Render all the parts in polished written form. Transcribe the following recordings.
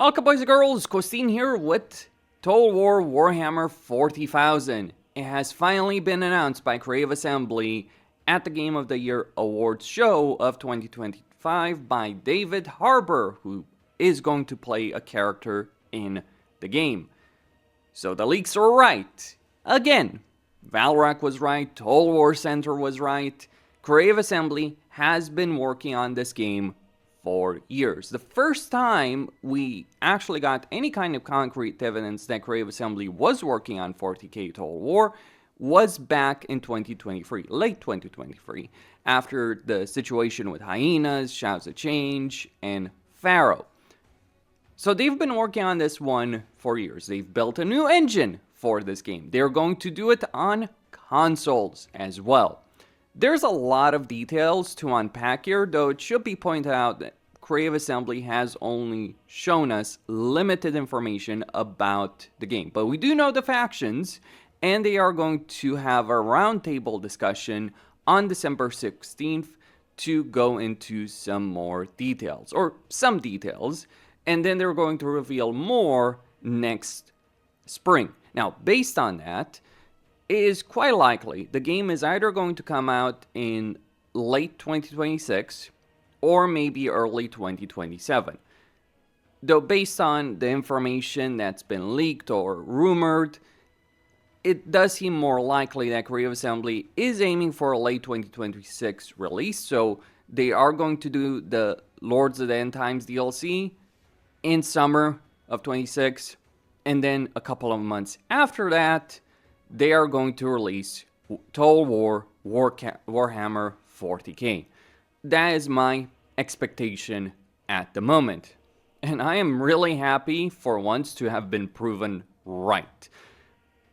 Welcome boys and girls, Christine here with Total War Warhammer 40,000. It has finally been announced by Creative Assembly at the Game of the Year Awards show of 2025 by David Harbour, who is going to play a character in the game. So the leaks are right. Again, Valrak was right, Total War Center was right. Creative Assembly has been working on this game for years. The first time we actually got any kind of concrete evidence that Creative Assembly was working on 40k Total War was back in 2023, late 2023, after the situation with Hyenas, Shouts of Change, and Pharaoh. So they've been working on this one for years. They've built a new engine for this game. They're going to do it on consoles as well. There's a lot of details to unpack here, though it should be pointed out that Creative Assembly has only shown us limited information about the game. But we do know the factions, and they are going to have a roundtable discussion on December 16th to go into some more details, or some details, and then they're going to reveal more next spring. Now, based on that, it is quite likely the game is either going to come out in late 2026 or maybe early 2027. Though based on the information that's been leaked or rumored, it does seem more likely that Creative Assembly is aiming for a late 2026 release, so they are going to do the Lords of the End Times DLC in summer of 26, and then a couple of months after that, they are going to release Total War Warhammer 40k. That is my expectation at the moment. And I am really happy for once to have been proven right.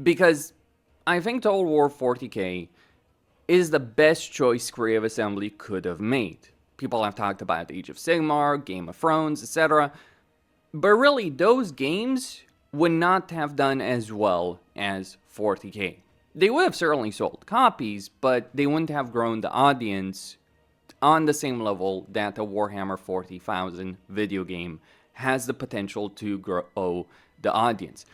Because I think Total War 40k is the best choice Creative Assembly could have made. People have talked about Age of Sigmar, Game of Thrones, etc. But really, those games would not have done as well as 40k. They would have certainly sold copies, but they wouldn't have grown the audience on the same level that the Warhammer 40,000 video game has the potential to grow the audience.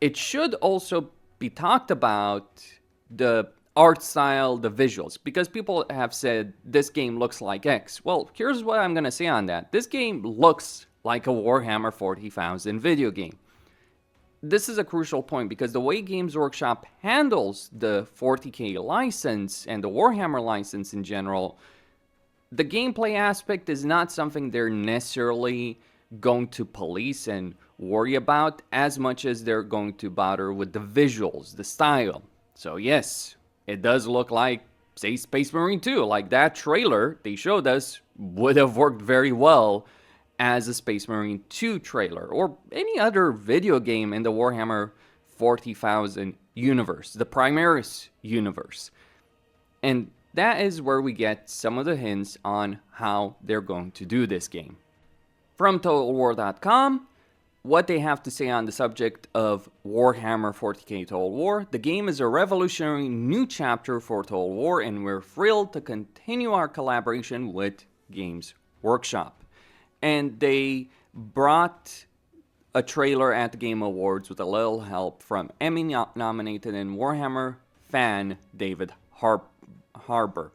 It should also be talked about the art style, the visuals, because people have said this game looks like X. Well, here's what I'm going to say on that. This game looks like a Warhammer 40,000 video game. This is a crucial point because the way Games Workshop handles the 40k license and the Warhammer license in general, the gameplay aspect is not something they're necessarily going to police and worry about as much as they're going to bother with the visuals, the style. So yes, it does look like, say, Space Marine 2. Like that trailer they showed us would have worked very well as a Space Marine 2 trailer, or any other video game in the Warhammer 40,000 universe, the Primaris universe. And that is where we get some of the hints on how they're going to do this game. From TotalWar.com, what they have to say on the subject of Warhammer 40k Total War: the game is a revolutionary new chapter for Total War, and we're thrilled to continue our collaboration with Games Workshop. And they brought a trailer at the Game Awards with a little help from Emmy-nominated and Warhammer fan David Harbour,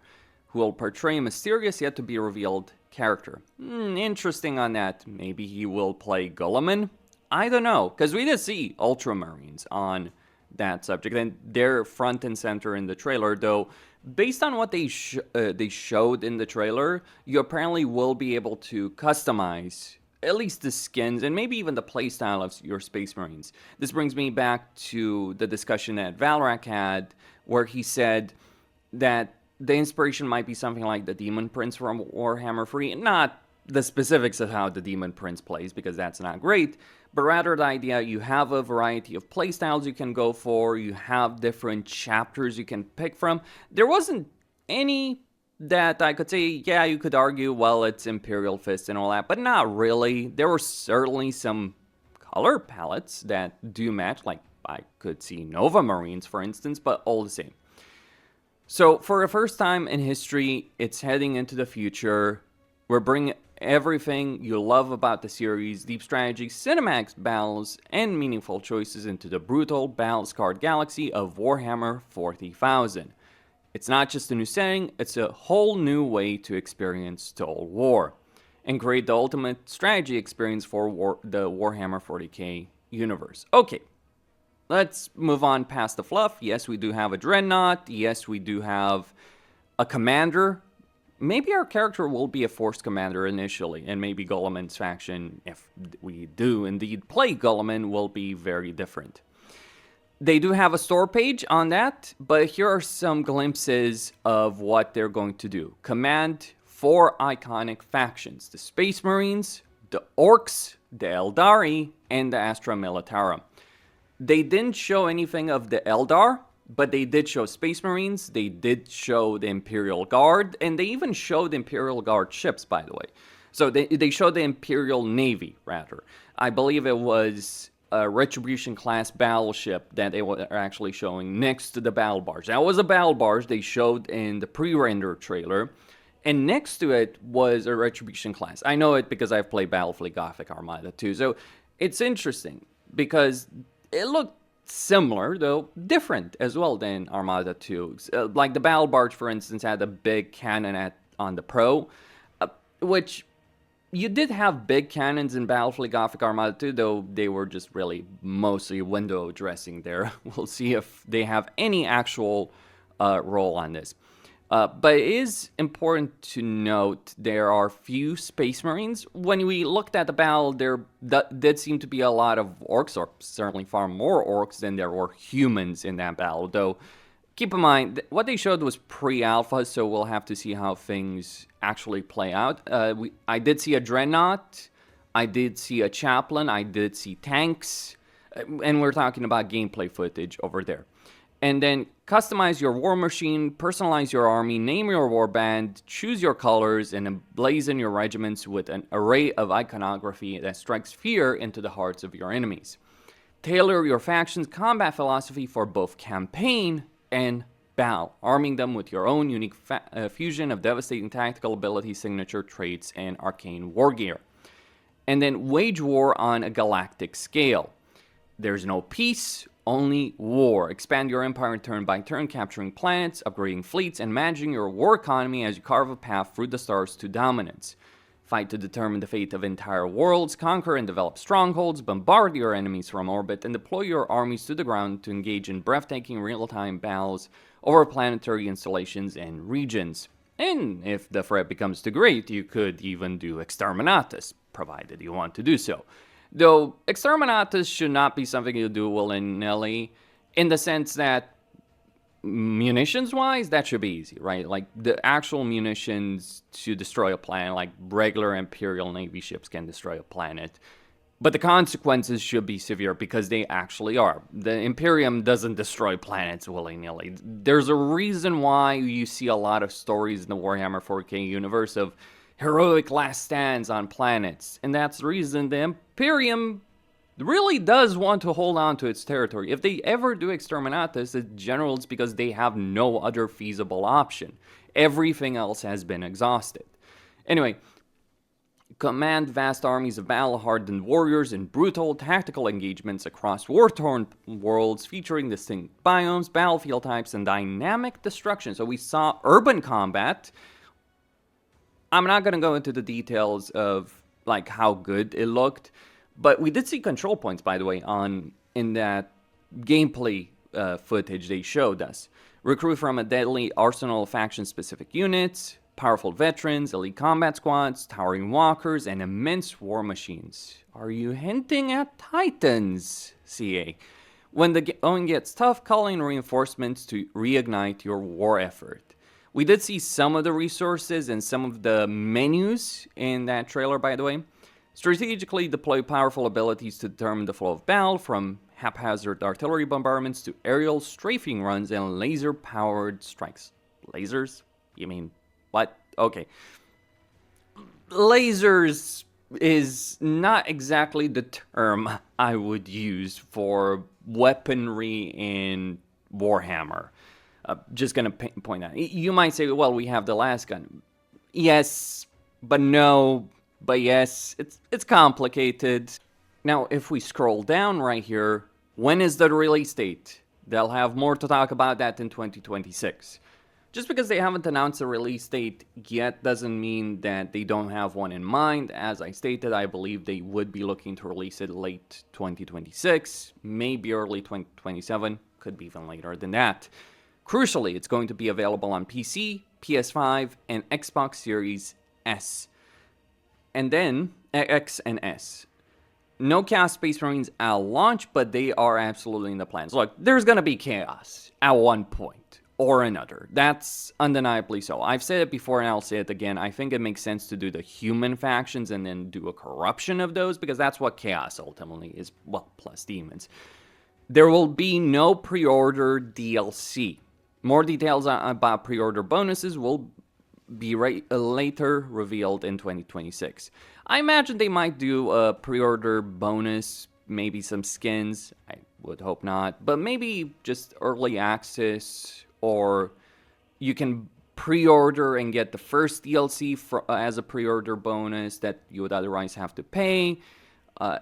who will portray a mysterious yet to be revealed character. Interesting on that. Maybe he will play Guilliman? I don't know, because we did see Ultramarines on that subject, and they're front and center in the trailer, though. Based on what they showed in the trailer, you apparently will be able to customize at least the skins and maybe even the playstyle of your Space Marines. This brings me back to the discussion that Valrak had, where he said that the inspiration might be something like the Demon Prince from Warhammer 3. Not the specifics of how the Demon Prince plays, because that's not great, but rather the idea you have a variety of playstyles you can go for, you have different chapters you can pick from. There wasn't any that I could say, yeah, you could argue, well, it's Imperial Fist and all that, but not really. There were certainly some color palettes that do match, like I could see Nova Marines, for instance, but all the same. So for the first time in history, it's heading into the future. We're bringing everything you love about the series, deep strategy, cinematic battles, and meaningful choices into the brutal, battle-scarred galaxy of Warhammer 40,000. It's not just a new setting, it's a whole new way to experience Total War, and create the ultimate strategy experience for the Warhammer 40k universe. Okay, let's move on past the fluff. Yes, we do have a Dreadnought. Yes, we do have a commander. Maybe our character will be a forced commander initially, and maybe Guilliman's faction, if we do indeed play Guilliman, will be very different. They do have a store page on that, but here are some glimpses of what they're going to do. Command 4 iconic factions: the Space Marines, the Orks, the Eldari, and the Astra Militarum. They didn't show anything of the Eldar, but they did show Space Marines, they did show the Imperial Guard, and they even showed Imperial Guard ships, by the way. So they showed the Imperial Navy, rather. I believe it was a Retribution-class battleship that they were actually showing next to the battle barge. That was a battle barge they showed in the pre-render trailer, and next to it was a Retribution-class. I know it because I've played Battlefleet Gothic Armada too, so it's interesting because it looked similar, though different as well than Armada 2. Like the battle barge, for instance, had a big cannon on the Pro, which you did have big cannons in Battlefleet Gothic Armada 2, though they were just really mostly window dressing there. We'll see if they have any actual role on this. But it is important to note there are few Space Marines. When we looked at the battle, there did seem to be a lot of Orks, or certainly far more Orks than there were humans in that battle. Though, keep in mind, what they showed was pre-alpha, so we'll have to see how things actually play out. I did see a Dreadnought, I did see a Chaplain, I did see tanks, and we're talking about gameplay footage over there. And then customize your war machine, personalize your army, name your warband, choose your colors, and emblazon your regiments with an array of iconography that strikes fear into the hearts of your enemies. Tailor your faction's combat philosophy for both campaign and battle, arming them with your own unique fusion of devastating tactical ability, signature traits, and arcane war gear. And then wage war on a galactic scale. There's no peace, only war. Expand your empire turn by turn, capturing planets, upgrading fleets, and managing your war economy as you carve a path through the stars to dominance. Fight to determine the fate of entire worlds, conquer and develop strongholds, bombard your enemies from orbit, and deploy your armies to the ground to engage in breathtaking real-time battles over planetary installations and regions. And if the threat becomes too great, you could even do Exterminatus, provided you want to do so. Though Exterminatus should not be something you do willy-nilly, in the sense that munitions-wise, that should be easy, right? Like, the actual munitions to destroy a planet, like regular Imperial Navy ships can destroy a planet. But the consequences should be severe because they actually are. The Imperium doesn't destroy planets willy-nilly. There's a reason why you see a lot of stories in the Warhammer 4K universe of heroic last stands on planets. And that's the reason the Imperium really does want to hold on to its territory. If they ever do Exterminatus, in general, it's because they have no other feasible option. Everything else has been exhausted. Anyway, command vast armies of battle-hardened warriors in brutal tactical engagements across war-torn worlds featuring distinct biomes, battlefield types, and dynamic destruction. So we saw urban combat. I'm not going to go into the details of like how good it looked, but we did see control points, by the way, in that gameplay footage they showed us. Recruit from a deadly arsenal of faction-specific units, powerful veterans, elite combat squads, towering walkers, and immense war machines. Are you hinting at Titans, CA? When the going gets tough, call in reinforcements to reignite your war effort. We did see some of the resources and some of the menus in that trailer, by the way. Strategically deploy powerful abilities to determine the flow of battle, from haphazard artillery bombardments to aerial strafing runs and laser-powered strikes. Lasers? You mean what? Okay. Lasers is not exactly the term I would use for weaponry in Warhammer. Just going to point out. You might say, well, we have the last gun. Yes, but no. But yes, it's complicated. Now, if we scroll down right here, when is the release date? They'll have more to talk about that in 2026. Just because they haven't announced a release date yet doesn't mean that they don't have one in mind. As I stated, I believe they would be looking to release it late 2026, maybe early 2027, could be even later than that. Crucially, it's going to be available on PC, PS5, and Xbox Series S. And then, X and S. No Chaos Space Marines at launch, but they are absolutely in the plans. Look, there's gonna be chaos at one point or another. That's undeniably so. I've said it before and I'll say it again. I think it makes sense to do the human factions and then do a corruption of those, because that's what chaos ultimately is, well, plus demons. There will be no pre-order DLC. More details about pre-order bonuses will be later revealed in 2026. I imagine they might do a pre-order bonus, maybe some skins. I would hope not, but maybe just early access, or you can pre-order and get the first DLC as a pre-order bonus that you would otherwise have to pay.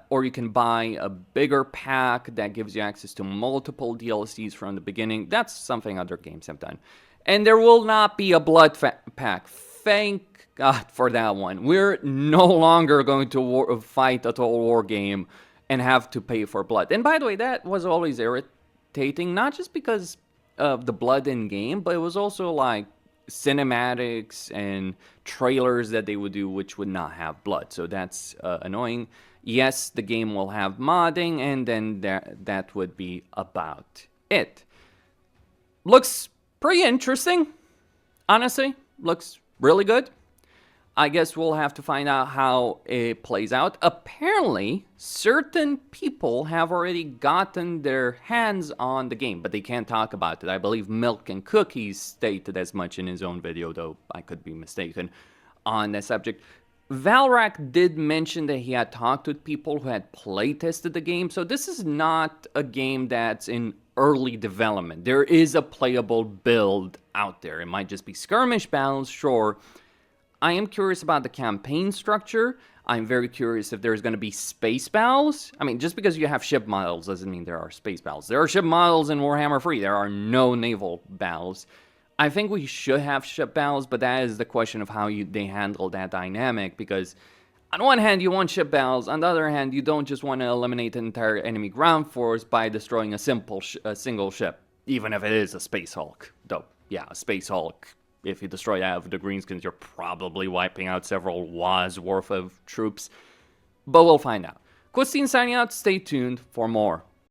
Or you can buy a bigger pack that gives you access to multiple DLCs from the beginning. That's something other games have done. And there will not be a blood pack. Thank God for that one. We're no longer going to fight a Total War game and have to pay for blood. And by the way, that was always irritating, not just because of the blood in game, but it was also like cinematics and trailers that they would do which would not have blood. So that's annoying. Yes, the game will have modding, and then that would be about it. Looks pretty interesting, honestly. Looks really good. I guess we'll have to find out how it plays out. Apparently, certain people have already gotten their hands on the game, but they can't talk about it. I believe Milk and Cookies stated as much in his own video, though I could be mistaken on that subject. Valrak did mention that he had talked with people who had playtested the game, so this is not a game that's in early development. There is a playable build out there. It might just be skirmish battles, sure. I am curious about the campaign structure. I'm very curious if there's going to be space battles. I mean, just because you have ship models doesn't mean there are space battles. There are ship models in Warhammer 3. There are no naval battles. I think we should have ship battles, but that is the question of how they handle that dynamic, because on one hand, you want ship battles. On the other hand, you don't just want to eliminate an entire enemy ground force by destroying a single ship, even if it is a Space Hulk. Though, yeah, a Space Hulk, if you destroy that with the Greenskins, you're probably wiping out several WAs worth of troops. But we'll find out. Christine signing out. Stay tuned for more.